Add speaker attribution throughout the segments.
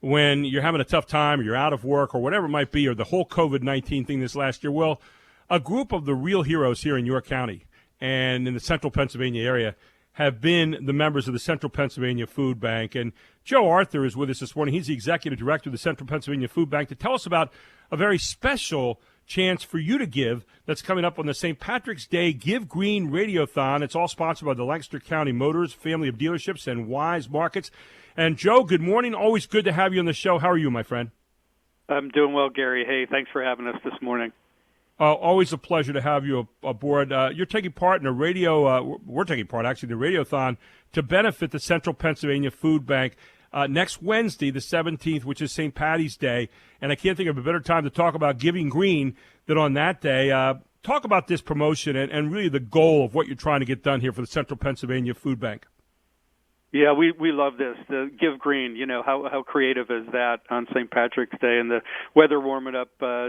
Speaker 1: when you're having a tough time or you're out of work or whatever it might be, or the whole COVID-19 thing this last year. Well, a group of the real heroes here in York County and in the central Pennsylvania area have been the members of the Central Pennsylvania Food Bank. And Joe Arthur is with us this morning. He's the executive director of the Central Pennsylvania Food Bank to tell us about a very special chance for you to give that's coming up on the St. Patrick's Day Give Green Radiothon. It's all sponsored by the Lancaster County Motors, family of dealerships, and Wise Markets. And Joe, good morning. Always good to have you on the show. How are you, my friend?
Speaker 2: I'm doing well, Gary. Hey, thanks for having us this morning.
Speaker 1: Always a pleasure to have you aboard. You're taking part in a radio, we're taking part, actually, in the Radiothon to benefit the Central Pennsylvania Food Bank next Wednesday, the 17th, which is St. Patty's Day. And I can't think of a better time to talk about Giving Green than on that day. Talk about this promotion and really the goal of what you're trying to get done here for the Central Pennsylvania Food Bank.
Speaker 2: Yeah, we love this. The Give Green, how creative is that on St. Patrick's Day, and the weather warming up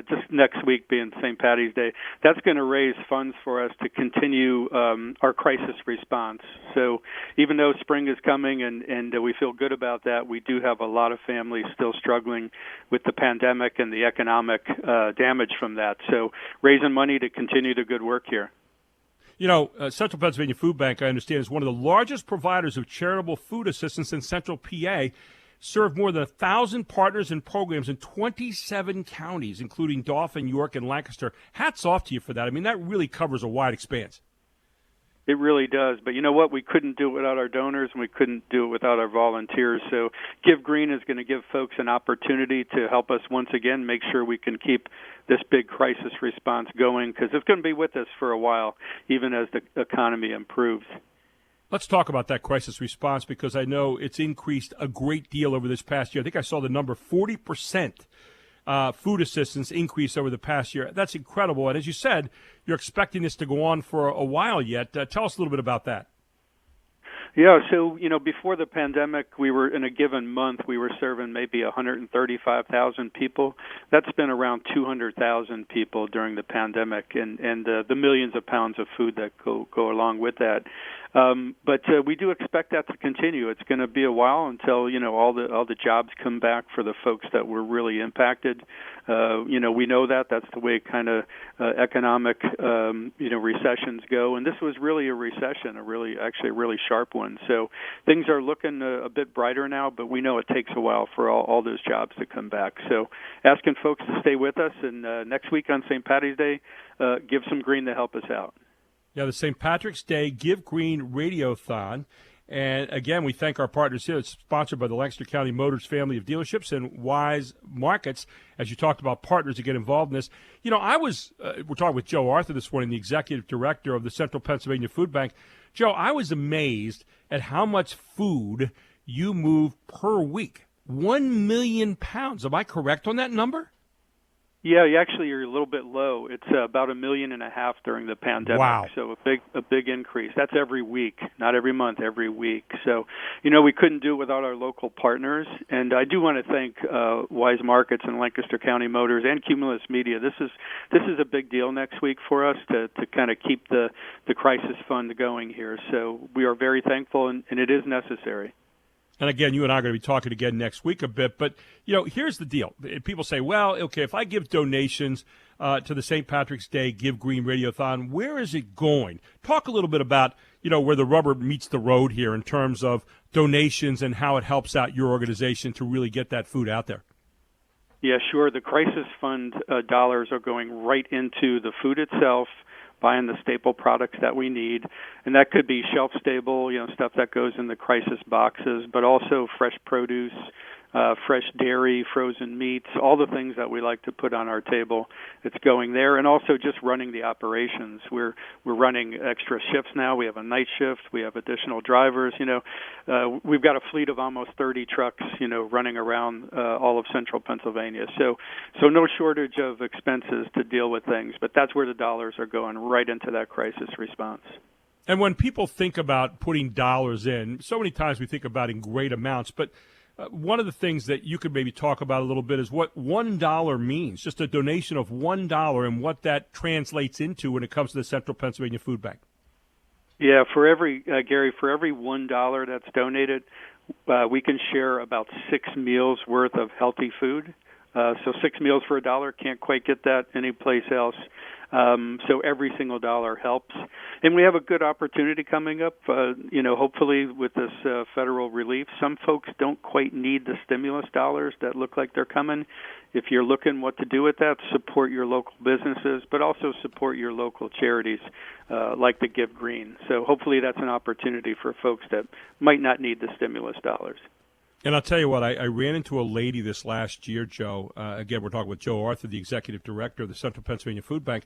Speaker 2: just next week being St. Patty's Day. That's going to raise funds for us to continue our crisis response. So even though spring is coming and we feel good about that, we do have a lot of families still struggling with the pandemic and the economic damage from that. So raising money to continue the good work here.
Speaker 1: You know, Central Pennsylvania Food Bank, I understand, is one of the largest providers of charitable food assistance in Central PA, served more than 1,000 partners and programs in 27 counties, including Dauphin, York, and Lancaster. Hats off to you for that. I mean, that really covers a wide expanse.
Speaker 2: It really does. But you know what? We couldn't do it without our donors, and we couldn't do it without our volunteers. So Give Green is going to give folks an opportunity to help us once again make sure we can keep this big crisis response going, because it's going to be with us for a while, even as the economy improves.
Speaker 1: Let's talk about that crisis response, because I know it's increased a great deal over this past year. I think I saw the number 40%. Food assistance increase over the past year. That's incredible. And as you said, you're expecting this to go on for a while yet. Tell us a little bit about that.
Speaker 2: Yeah, so, before the pandemic, we were in a given month, we were serving maybe 135,000 people. That's been around 200,000 people during the pandemic, and the millions of pounds of food that go along with that. But we do expect that to continue. It's going to be a while until all the jobs come back for the folks that were really impacted. We know that's the way kind of economic recessions go, and this was really a recession, a really sharp one. So things are looking a bit brighter now, but we know it takes a while for all those jobs to come back. So asking folks to stay with us, and next week on St. Patty's Day, give some green to help us out.
Speaker 1: Yeah, the St. Patrick's Day Give Green Radiothon. And, again, we thank our partners here. It's sponsored by the Lancaster County Motors family of dealerships and Wise Markets, as you talked about partners to get involved in this. We're talking with Joe Arthur this morning, the executive director of the Central Pennsylvania Food Bank. Joe, I was amazed at how much food you move per week. 1 million pounds. Am I correct on that number?
Speaker 2: Yeah, you're a little bit low. It's about 1.5 million during the pandemic.
Speaker 1: Wow.
Speaker 2: So a big increase. That's every week, not every month, every week. So, we couldn't do it without our local partners. And I do want to thank Wise Markets and Lancaster County Motors and Cumulus Media. This is a big deal next week for us to kind of keep the crisis fund going here. So we are very thankful, and it is necessary.
Speaker 1: And, again, you and I are going to be talking again next week a bit. But, here's the deal. People say, well, okay, if I give donations to the St. Patrick's Day Give Green Radiothon, where is it going? Talk a little bit about, where the rubber meets the road here in terms of donations and how it helps out your organization to really get that food out there.
Speaker 2: Yeah, sure. The crisis fund dollars are going right into the food itself, buying the staple products that we need, and that could be shelf-stable, stuff that goes in the crisis boxes, but also fresh produce, fresh dairy, frozen meats, all the things that we like to put on our table. It's going there, and also just running the operations. We're running extra shifts now. We have a night shift. We have additional drivers. We've got a fleet of almost 30 trucks, running around all of central Pennsylvania. So no shortage of expenses to deal with things, but that's where the dollars are going, right into that crisis response.
Speaker 1: And when people think about putting dollars in, so many times we think about in great amounts, but one of the things that you could maybe talk about a little bit is what $1 means, just a donation of $1 and what that translates into when it comes to the Central Pennsylvania Food Bank.
Speaker 2: Yeah, for every Gary, for every $1 that's donated, we can share about 6 meals worth of healthy food. So 6 meals for $1, can't quite get that anyplace else. So every single dollar helps. And we have a good opportunity coming up, hopefully with this federal relief. Some folks don't quite need the stimulus dollars that look like they're coming. If you're looking what to do with that, support your local businesses, but also support your local charities like the Give Green. So hopefully that's an opportunity for folks that might not need the stimulus dollars.
Speaker 1: And I'll tell you what, I ran into a lady this last year, Joe. Again, we're talking with Joe Arthur, the executive director of the Central Pennsylvania Food Bank.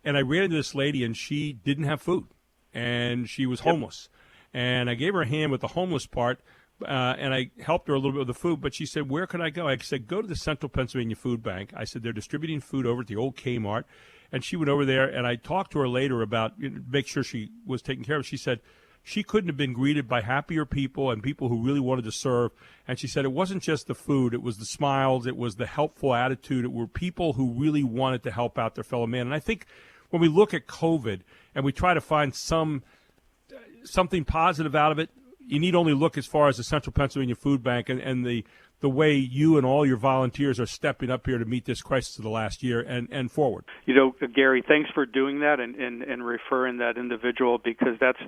Speaker 1: And I ran into this lady, and she didn't have food, and she was homeless. And I gave her a hand with the homeless part, and I helped her a little bit with the food. But she said, where could I go? I said, go to the Central Pennsylvania Food Bank. I said, they're distributing food over at the old Kmart. And she went over there, and I talked to her later about make sure she was taken care of. She said, she couldn't have been greeted by happier people and people who really wanted to serve. And she said it wasn't just the food, it was the smiles, it was the helpful attitude. It were people who really wanted to help out their fellow man. And I think when we look at COVID and we try to find something positive out of it, you need only look as far as the Central Pennsylvania Food Bank and the way you and all your volunteers are stepping up here to meet this crisis of the last year and forward.
Speaker 2: Gary, thanks for doing that and referring that individual, because that's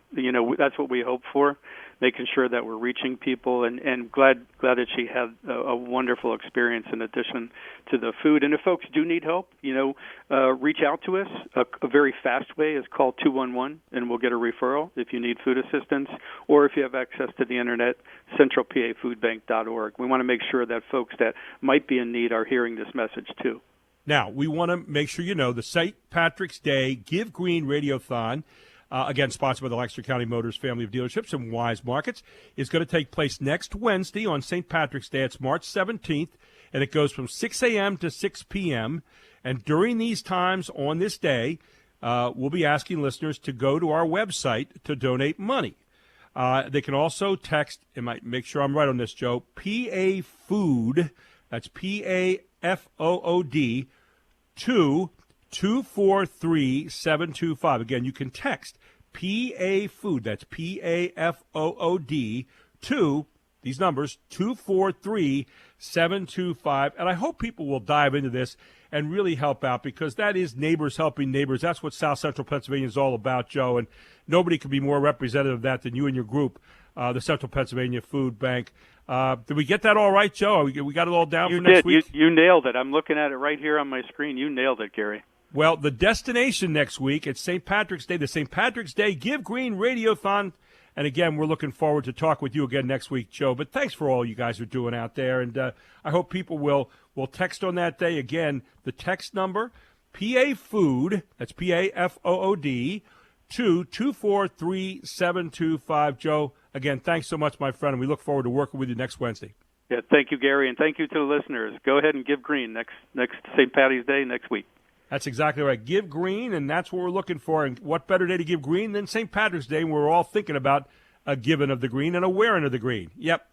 Speaker 2: what we hope for, making sure that we're reaching people, and glad that she had a wonderful experience in addition to the food. And if folks do need help, reach out to us. A very fast way is call 211, and we'll get a referral if you need food assistance, or if you have access to the internet, centralpafoodbank.org. We want to make sure that folks that might be in need are hearing this message too.
Speaker 1: Now, we want to make sure you know the St. Patrick's Day Give Green Radiothon, again sponsored by the Lancaster County Motors family of dealerships and Wise Markets, is going to take place next Wednesday on St. Patrick's Day. It's March 17th, and it goes from 6 a.m. to 6 p.m. And during these times on this day, we'll be asking listeners to go to our website to donate money. They can also text, and make sure I'm right on this, Joe, PA Food, that's PAFOOD, to 243-725. Again, you can text PA Food, that's PAFOOD, to these numbers, 243-725. And I hope people will dive into this and really help out, because that is neighbors helping neighbors. That's what South Central Pennsylvania is all about, Joe, and nobody could be more representative of that than you and your group, the Central Pennsylvania Food Bank. Did we get that all right, Joe? We got it all down for next week?
Speaker 2: You nailed it. I'm looking at it right here on my screen. You nailed it, Gary.
Speaker 1: Well, the destination next week, it's St. Patrick's Day, the St. Patrick's Day Give Green Radiothon. And again, we're looking forward to talk with you again next week, Joe. But thanks for all you guys are doing out there. And I hope people will text on that day. Again, the text number, PA Food, that's PAFOOD, to 243-725. Joe, again, thanks so much, my friend, and we look forward to working with you next Wednesday.
Speaker 2: Yeah, thank you, Gary, and thank you to the listeners. Go ahead and give green next St. Patty's Day next week.
Speaker 1: That's exactly right. Give green, and that's what we're looking for. And what better day to give green than St. Patrick's Day, when we're all thinking about a giving of the green and a wearing of the green. Yep.